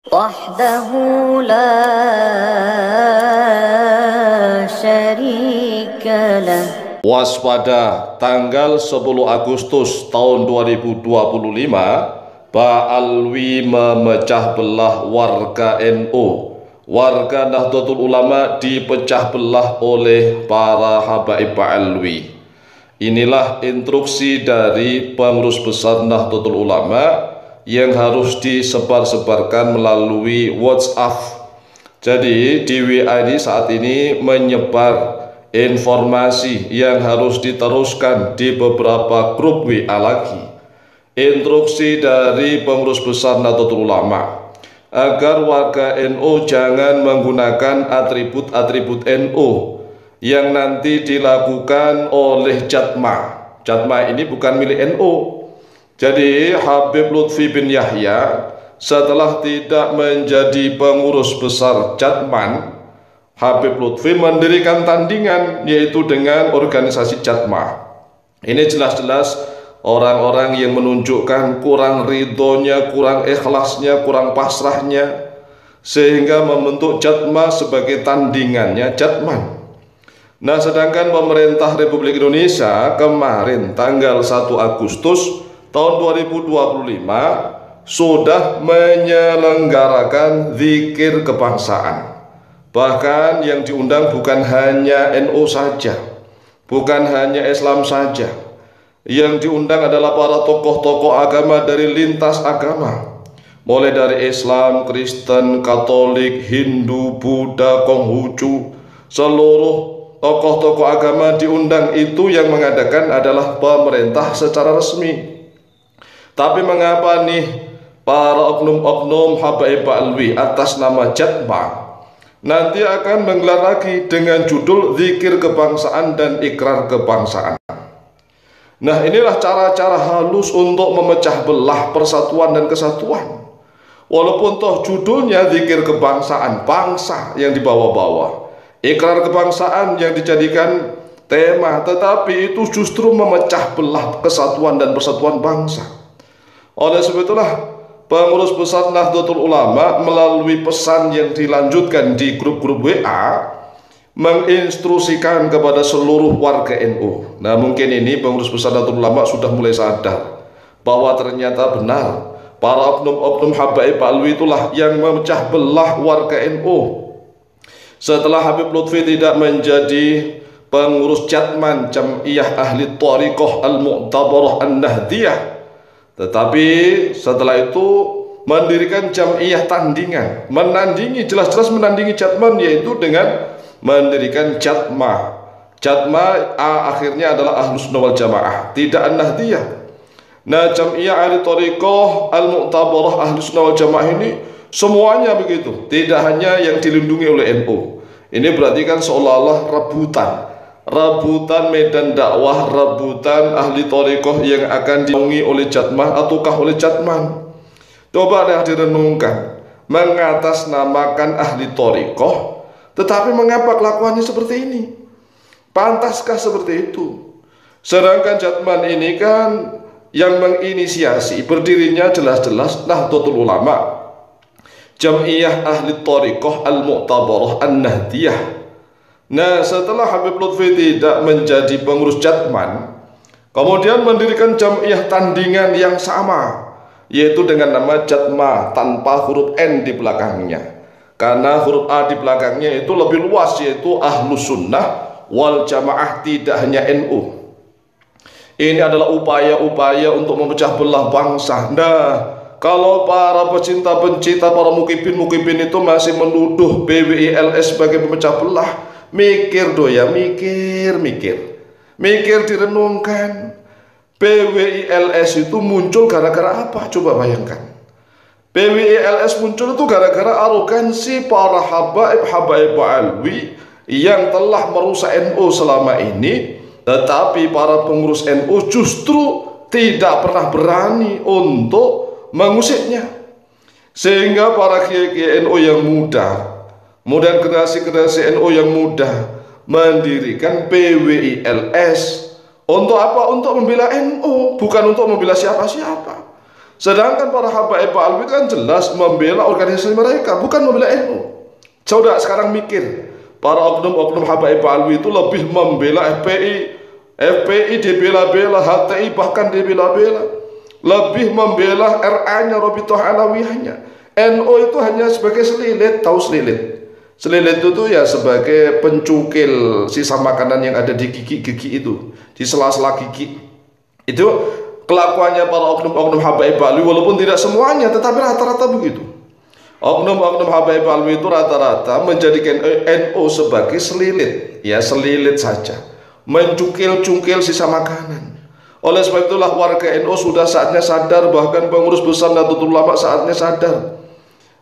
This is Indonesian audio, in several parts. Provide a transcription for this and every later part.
وحده لا شريك له. Waspada, tanggal 10 Agustus tahun 2025, Pak Alwi memecah belah warga NU. Warga Nahdlatul Ulama dipecah belah oleh para habaib Pak Alwi. Inilah instruksi dari pengurus besar Nahdlatul Ulama yang harus disebar-sebarkan melalui WhatsApp. Jadi di WA ini saat ini menyebar informasi yang harus diteruskan di beberapa grup WA lagi. Instruksi dari pengurus besar Nahdlatul Ulama agar warga NU jangan menggunakan atribut-atribut NU yang nanti dilakukan oleh Jatma. Jatma ini bukan milik NU. Jadi Habib Lutfi bin Yahya setelah tidak menjadi pengurus besar Jatman, Habib Lutfi mendirikan tandingan yaitu dengan organisasi Jatma. Ini jelas-jelas orang-orang yang menunjukkan kurang ridhonya, kurang ikhlasnya, kurang pasrahnya, sehingga membentuk Jatma sebagai tandingannya Jatman. Nah, sedangkan pemerintah Republik Indonesia kemarin tanggal 1 Agustus tahun 2025 sudah menyelenggarakan zikir kebangsaan. Bahkan yang diundang bukan hanya NU saja, bukan hanya Islam saja. Yang diundang adalah para tokoh-tokoh agama dari lintas agama, mulai dari Islam, Kristen, Katolik, Hindu, Buddha, Konghucu. Seluruh tokoh-tokoh agama diundang. Itu yang mengadakan adalah pemerintah secara resmi. Tapi mengapa nih para oknum-oknum habaib Pak Alwi atas nama Jatma nanti akan menggelar lagi dengan judul zikir kebangsaan dan ikrar kebangsaan. Nah, inilah cara-cara halus untuk memecah belah persatuan dan kesatuan. Walaupun toh judulnya zikir kebangsaan, bangsa yang dibawa-bawa, ikrar kebangsaan yang dijadikan tema, tetapi itu justru memecah belah kesatuan dan persatuan bangsa. Oleh sebab itulah pengurus besar Nahdlatul Ulama melalui pesan yang dilanjutkan di grup-grup WA menginstruksikan kepada seluruh warga NU. Nah, mungkin ini pengurus besar Nahdlatul Ulama sudah mulai sadar bahwa ternyata benar para oknum-oknum habaib Pak Alwi itulah yang memecah belah warga NU. Setelah Habib Lutfi tidak menjadi pengurus Jatman, Jam'iyah Ahli Thariqah Al-Mu'tabarah An-Nahdiyah, tetapi setelah itu mendirikan Jam'iyah tandingan, menandingi, jelas-jelas menandingi Jatman, yaitu dengan mendirikan Jatma. Jatma akhirnya adalah Ahlus Sunnah wal Jamaah, tidak An-Nahdiyah. Nah, Jam'iyah Ahli Thariqah Al-Mu'tabarah Ahlus Sunnah wal Jamaah ini semuanya begitu, tidak hanya yang dilindungi oleh NU. Ini berarti kan seolah-olah rebutan medan dakwah, rebutan ahli thariqah yang akan dilindungi oleh Jatmah ataukah oleh Jatman. Coba deh direnungkan, mengatasnamakan ahli thariqah, tetapi mengapa kelakuannya seperti ini? Pantaskah seperti itu? Sedangkan Jatman ini kan yang menginisiasi berdirinya jelas-jelas Nahdlatul Ulama, Jam'iyah Ahli Thariqah Al-Mu'tabarah An-Nahdiyah. Nah, setelah Habib Lutfi tidak menjadi pengurus Jatman, kemudian mendirikan Jam'iyah tandingan yang sama, yaitu dengan nama Jatma tanpa huruf N di belakangnya. Karena huruf A di belakangnya itu lebih luas, yaitu Ahlus Sunnah wal Jamaah, tidak hanya NU. Ini adalah upaya-upaya untuk memecah belah bangsa. Nah, kalau para pecinta-pencinta, para mukibin-mukibin itu masih menuduh PWILS sebagai pemecah belah, mikir doya, mikir direnungkan. PWILS itu muncul gara-gara apa? Coba bayangkan. PWILS muncul itu gara-gara arogansi para habaib Pak Alwi yang telah merusak NU selama ini, tetapi para pengurus NU justru tidak pernah berani untuk mengusiknya. Sehingga para kiai NU yang muda, kemudian generasi-generasi NU yang muda mendirikan PWILS. Untuk apa? Untuk membela NU, bukan untuk membela siapa-siapa. Sedangkan para habaib Alwi kan jelas membela organisasi mereka, bukan membela NU. Coba sekarang mikir, para oknum-oknum habaib Alwi itu lebih membela FPI dibela-bela, HTI bahkan dibela-bela, lebih membela RA-nya, Robitoh Alawiyahnya. NU itu hanya sebagai selilit, tahu selilit? Selilit itu ya sebagai pencungkil sisa makanan yang ada di gigi-gigi itu, di sela-sela gigi. Itu kelakuannya para oknum-oknum habaib Alwi, walaupun tidak semuanya, tetapi rata-rata begitu. Oknum-oknum habaib Alwi itu rata-rata menjadikan NU sebagai selilit, ya selilit saja, mencungkil-cungkil sisa makanan. Oleh sebab itulah warga NU sudah saatnya sadar, bahkan pengurus besar Nahdlatul Ulama saatnya sadar.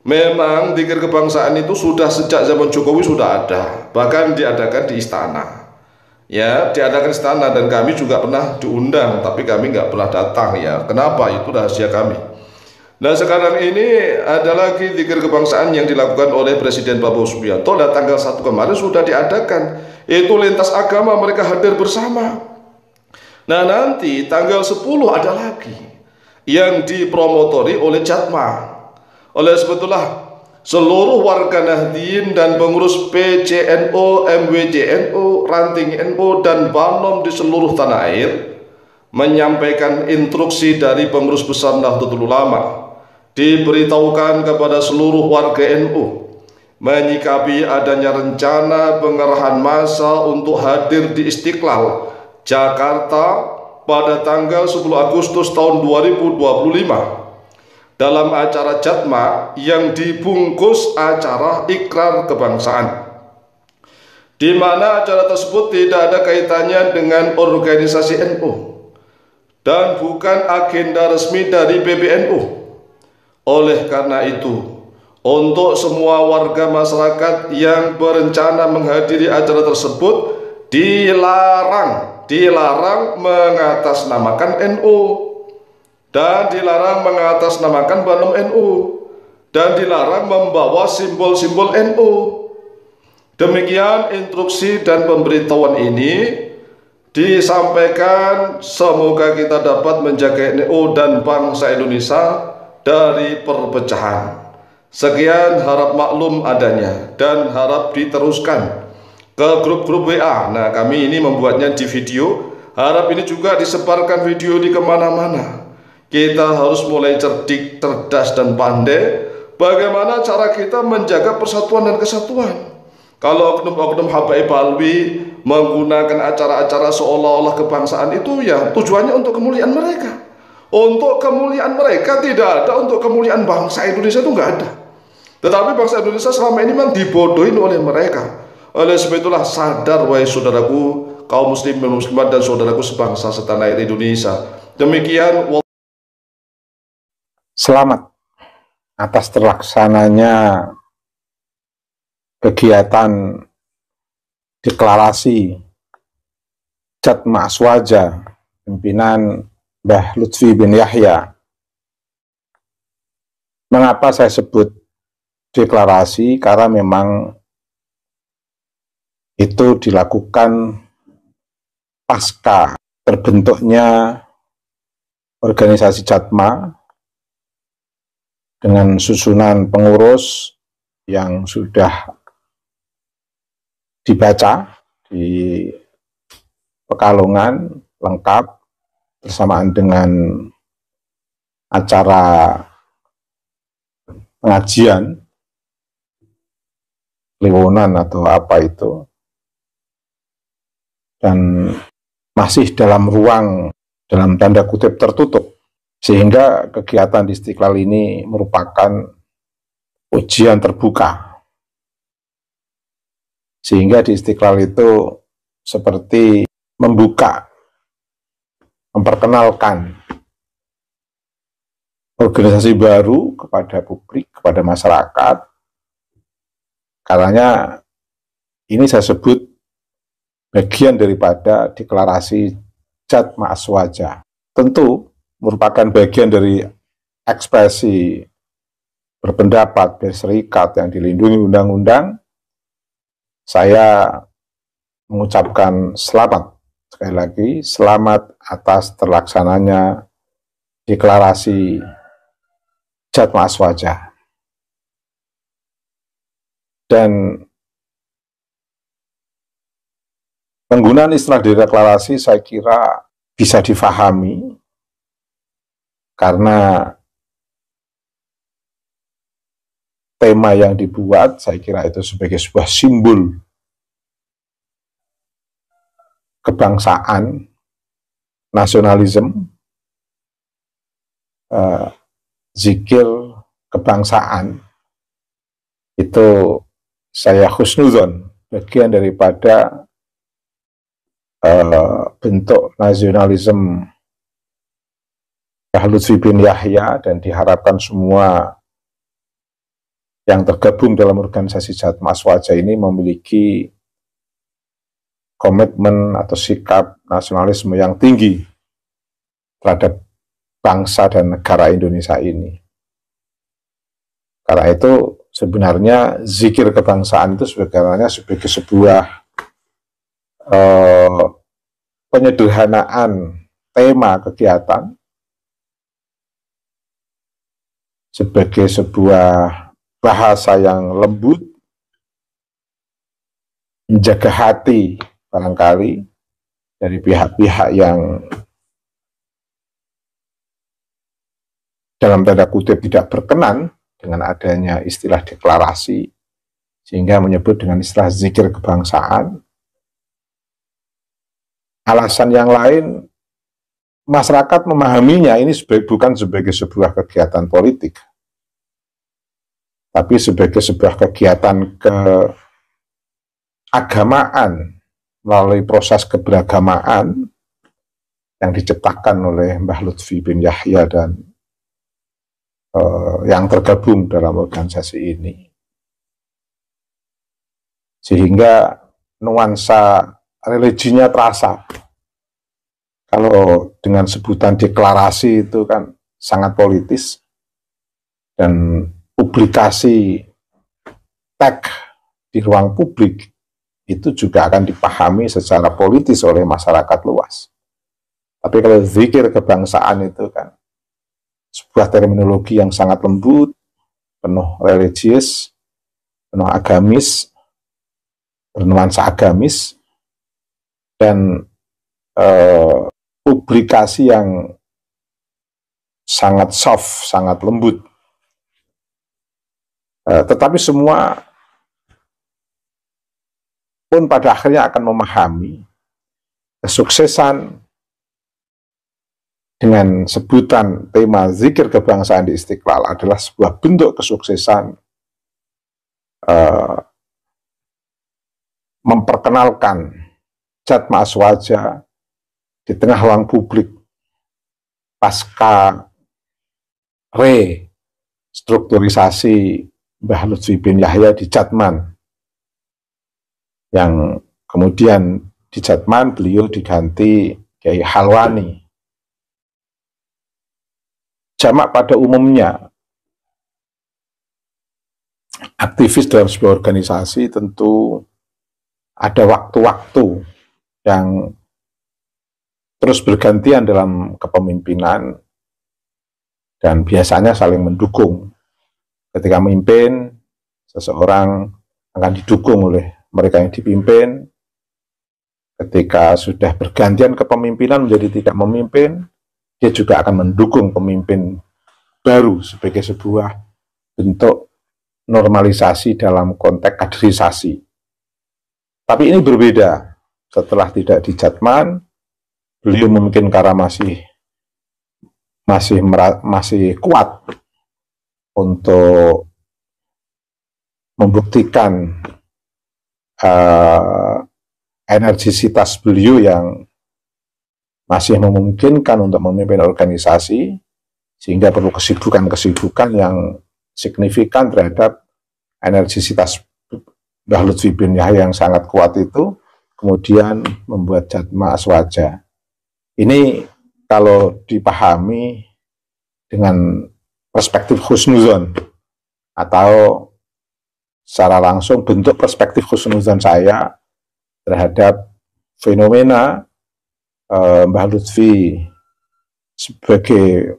Memang zikir kebangsaan itu sudah sejak zaman Jokowi sudah ada, bahkan diadakan di istana. Ya, diadakan istana, dan kami juga pernah diundang, tapi kami nggak pernah datang ya. Kenapa? Itu rahasia kami. Nah, sekarang ini ada lagi zikir kebangsaan yang dilakukan oleh Presiden Prabowo Subianto, dan tanggal 1 kemarin sudah diadakan. Itu lintas agama mereka hadir bersama. Nah, nanti tanggal 10 ada lagi yang dipromotori oleh Jatma. Oleh sebetulnya seluruh warga Nahdien dan pengurus PCNU, MWJNU, Ranting NU, dan Banom di seluruh tanah air menyampaikan instruksi dari pengurus besar Nahdlatul Ulama, diberitahukan kepada seluruh warga NU menyikapi adanya rencana pengerahan massa untuk hadir di Istiqlal, Jakarta pada tanggal 10 Agustus tahun 2025 dalam acara Jatma yang dibungkus acara ikrar kebangsaan, di mana acara tersebut tidak ada kaitannya dengan organisasi NU dan bukan agenda resmi dari PBNU. Oleh karena itu, untuk semua warga masyarakat yang berencana menghadiri acara tersebut dilarang mengatasnamakan NU, dan dilarang mengatasnamakan Banom NU, dan dilarang membawa simbol-simbol NU. Demikian instruksi dan pemberitahuan ini disampaikan, semoga kita dapat menjaga NU dan bangsa Indonesia dari perpecahan. Sekian, harap maklum adanya dan harap diteruskan ke grup-grup WA. Nah, kami ini membuatnya di video, harap ini juga disebarkan video di kemana-mana. Kita harus mulai cerdik, cerdas, dan pandai bagaimana cara kita menjaga persatuan dan kesatuan. Kalau oknum-oknum habaib Alwi menggunakan acara-acara seolah-olah kebangsaan itu, ya tujuannya untuk kemuliaan mereka. Untuk kemuliaan mereka, tidak ada untuk kemuliaan bangsa Indonesia, itu nggak ada. Tetapi bangsa Indonesia selama ini memang dibodohin oleh mereka. Oleh sebab itulah sadar, wahai saudaraku kaum muslim dan muslimat dan saudaraku sebangsa setanah air Indonesia. Demikian. Selamat atas terlaksananya kegiatan deklarasi Jatma Aswaja pimpinan Mbah Lutfi bin Yahya. Mengapa saya sebut deklarasi? Karena memang itu dilakukan pasca terbentuknya organisasi Jatma dengan susunan pengurus yang sudah dibaca di Pekalongan lengkap, bersamaan dengan acara pengajian Liwonan atau apa itu, dan masih dalam ruang dalam tanda kutip tertutup, sehingga kegiatan di Istiqlal ini merupakan ujian terbuka. Sehingga di Istiqlal itu seperti membuka, memperkenalkan organisasi baru kepada publik, kepada masyarakat. Karena ini saya sebut bagian daripada deklarasi Jatma Aswaja. Tentu merupakan bagian dari ekspresi berpendapat, berserikat yang dilindungi undang-undang. Saya mengucapkan selamat, sekali lagi, selamat atas terlaksananya deklarasi Jatma Aswaja. Dan penggunaan istilah deklarasi saya kira bisa difahami karena tema yang dibuat saya kira itu sebagai sebuah simbol kebangsaan, nasionalisme, zikir kebangsaan, itu saya husnuzon, bagian daripada bentuk nasionalisme Lutfi bin Yahya, dan diharapkan semua yang tergabung dalam organisasi Jatma Aswaja ini memiliki komitmen atau sikap nasionalisme yang tinggi terhadap bangsa dan negara Indonesia ini. Karena itu sebenarnya zikir kebangsaan itu sebenarnya sebagai sebuah penyederhanaan tema kegiatan, sebagai sebuah bahasa yang lembut, menjaga hati barangkali dari pihak-pihak yang dalam tanda kutip tidak berkenan dengan adanya istilah deklarasi, sehingga menyebut dengan istilah zikir kebangsaan. Alasan yang lain, masyarakat memahaminya ini bukan sebagai sebuah kegiatan politik, tapi sebagai sebuah kegiatan keagamaan melalui proses keberagamaan yang diciptakan oleh Mbah Lutfi bin Yahya dan yang tergabung dalam organisasi ini. Sehingga nuansa religinya terasa. Kalau dengan sebutan deklarasi itu kan sangat politis, dan publikasi teks di ruang publik itu juga akan dipahami secara politis oleh masyarakat luas. Tapi kalau zikir kebangsaan itu kan sebuah terminologi yang sangat lembut, penuh religius, penuh agamis, bernuansa agamis, dan publikasi yang sangat soft, sangat lembut. Tetapi semua pun pada akhirnya akan memahami kesuksesan dengan sebutan tema zikir kebangsaan di Istiqlal adalah sebuah bentuk kesuksesan memperkenalkan Jatma Aswaja di tengah ruang publik pasca restrukturisasi Mbah Lutfi bin Yahya di Jatman, yang kemudian di Jatman beliau diganti Kiai Halwani. Jamak pada umumnya aktivis dalam sebuah organisasi tentu ada waktu-waktu yang terus bergantian dalam kepemimpinan dan biasanya saling mendukung. Ketika memimpin, seseorang akan didukung oleh mereka yang dipimpin. Ketika sudah bergantian kepemimpinan menjadi tidak memimpin, dia juga akan mendukung pemimpin baru sebagai sebuah bentuk normalisasi dalam konteks kaderisasi. Tapi ini berbeda. Setelah tidak di Jatman, beliau mungkin karena masih kuat untuk membuktikan energisitas beliau yang masih memungkinkan untuk memimpin organisasi, sehingga perlu kesibukan-kesibukan yang signifikan terhadap energisitas Mbah Lutfi bin Yahya yang sangat kuat itu, kemudian membuat Jatma Aswaja. Ini kalau dipahami dengan perspektif husnuzon, atau secara langsung bentuk perspektif husnuzon saya terhadap fenomena Mbah Lutfi sebagai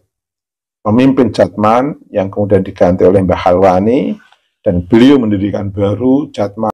memimpin Jatman yang kemudian diganti oleh Mbah Halwani, dan beliau mendirikan baru Jatman